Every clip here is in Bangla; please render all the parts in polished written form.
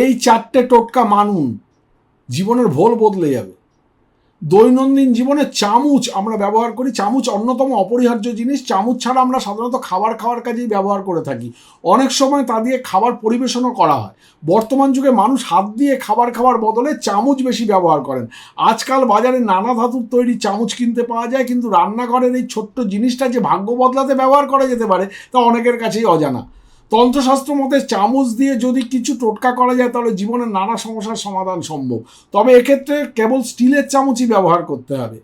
এই 4টে টোটকা মানুন, জীবনের ভোল বদলে যাবে। দৈনন্দিন জীবনে চামচ আমরা ব্যবহার করি, চামচ অন্যতম অপরিহার্য জিনিস। চামচ ছাড়া আমরা সাধারণত খাবার খাওয়ার কাজেই ব্যবহার করে থাকি, অনেক সময় তা দিয়ে খাবার পরিবেশনও করা হয়। বর্তমান যুগে মানুষ হাত দিয়ে খাবার খাওয়ার বদলে চামচ বেশি ব্যবহার করেন। আজকাল বাজারে নানা ধাতুর তৈরি চামচ কিনতে পাওয়া যায়, কিন্তু রান্নাঘরের এই ছোট্ট জিনিসটা যে ভাগ্য বদলাতে ব্যবহার করা যেতে পারে তা অনেকের কাছেই অজানা। তন্ত্রশাস্ত্র মতে চামচ দিয়ে যদি কিছু টোটকা করা যায় তাহলে জীবনের নানা সমস্যার সমাধান সম্ভব, তবে এক্ষেত্রে কেবল স্টিলের চামচই ব্যবহার করতে হবে।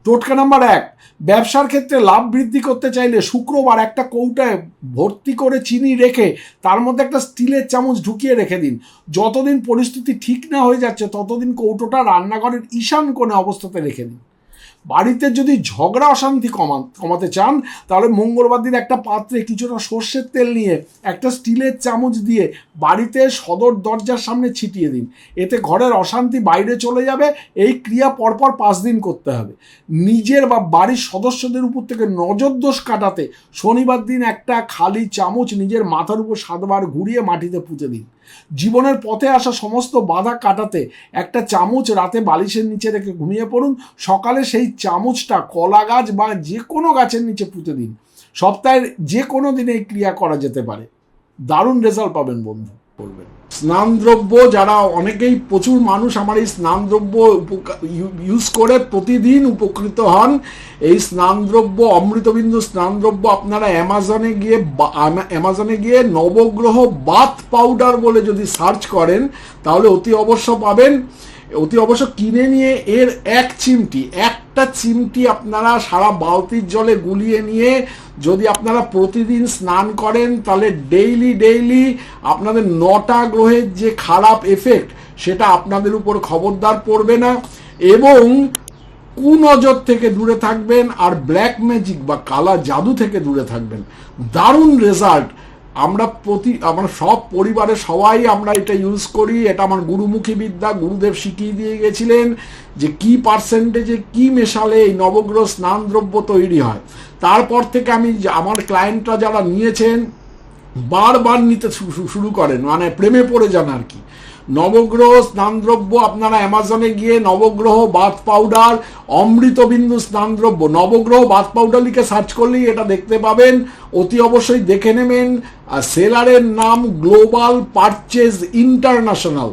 টোটকা নাম্বার 1, ব্যবসার ক্ষেত্রে লাভ বৃদ্ধি করতে চাইলে শুক্রবার একটা কৌটায় ভর্তি করে চিনি রেখে তার মধ্যে একটা স্টিলের চামচ ঢুকিয়ে রেখে দিন। যতদিন পরিস্থিতি ঠিক না হয়ে যাচ্ছে ততদিন কৌটোটা রান্নাঘরের ঈশান কোণে অবস্থাতে রেখে দিন। বাড়িতে যদি ঝগড়া অশান্তি কমাতে চান তাহলে মঙ্গলবার দিন একটা পাত্রে কিছুটা সর্ষের তেল নিয়ে একটা স্টিলের চামচ দিয়ে বাড়িতে সদর দরজার সামনে ছিটিয়ে দিন। এতে ঘরের অশান্তি বাইরে চলে যাবে। এই ক্রিয়া পরপর 5 দিন করতে হবে। নিজের বা বাড়ির সদস্যদের উপর থেকে নজর দোষ কাটাতে শনিবার দিন একটা খালি চামচ নিজের মাথার উপর 7 বার ঘুরিয়ে মাটিতে পুঁতে দিন। জীবনের পথে আসা সমস্ত বাধা কাটাতে একটা চামচ রাতে বালিশের নিচে রেখে ঘুমিয়ে পড়ুন। সকালে সেই চামচটা কলা গাছ বা যে কোনো গাছের নিচে পুঁতে দিন। সপ্তাহের যে কোনো দিনে এই ক্রিয়া করা যেতে পারে। দারুণ রেজাল্ট পাবেন বন্ধু। করবেন স্নানদ্রব্য, যারা অনেকেই প্রচুর মানুষ আমার এই স্নানদ্রব্য ইউজ করে প্রতিদিন উপকৃত হন। এই স্নানদ্রব্য অমৃতবিন্দু স্নানদ্রব্য আপনারা অ্যামাজনে গিয়ে নবগ্রহ বাথ পাউডার বলে যদি সার্চ করেন তাহলে অতি অবশ্য পাবেন। অতি অবশ্য কিনে নিয়ে এর একটা চিমটি আপনারা সারা বালতির জলে গুলিয়ে নিয়ে যদি আপনারা প্রতিদিন স্নান করেন তাহলে ডেইলি আপনাদের 9টা গ্রহের যে খারাপ এফেক্ট সেটা আপনাদের উপর খবরদার পড়বে না, এবং কুনজর থেকে দূরে থাকবেন আর ব্ল্যাক ম্যাজিক বা কালা জাদু থেকে দূরে থাকবেন। দারুণ রেজাল্ট। আমরা সব পরিবারের সবাই আমরা এটা ইউজ করি। এটা আমার গুরুমুখী বিদ্যা, গুরুদেব শিখিয়ে দিয়ে গেছিলেন যে কি পার্সেন্টেজে কি মেশালে এই নবগ্রহ স্নানদ্রব্য তৈরি হয়। তারপর থেকে আমি আমার ক্লায়েন্টরা যারা নিয়েছেন বারবার নিতে শুরু করেন, মানে প্রেমে পড়ে যান আর কি। নবগ্রহ স্নানদ্রব্য আপনারা অ্যামাজনে গিয়ে নবগ্রহ বাথ পাউডার, অমৃতবিন্দু স্নানদ্রব্য, নবগ্রহ বাথ পাউডার লিখে সার্চ করলেই এটা দেখতে পাবেন। অতি অবশ্যই দেখে নেবেন। সেলারের নাম গ্লোবাল পারচেজ ইন্টারন্যাশনাল।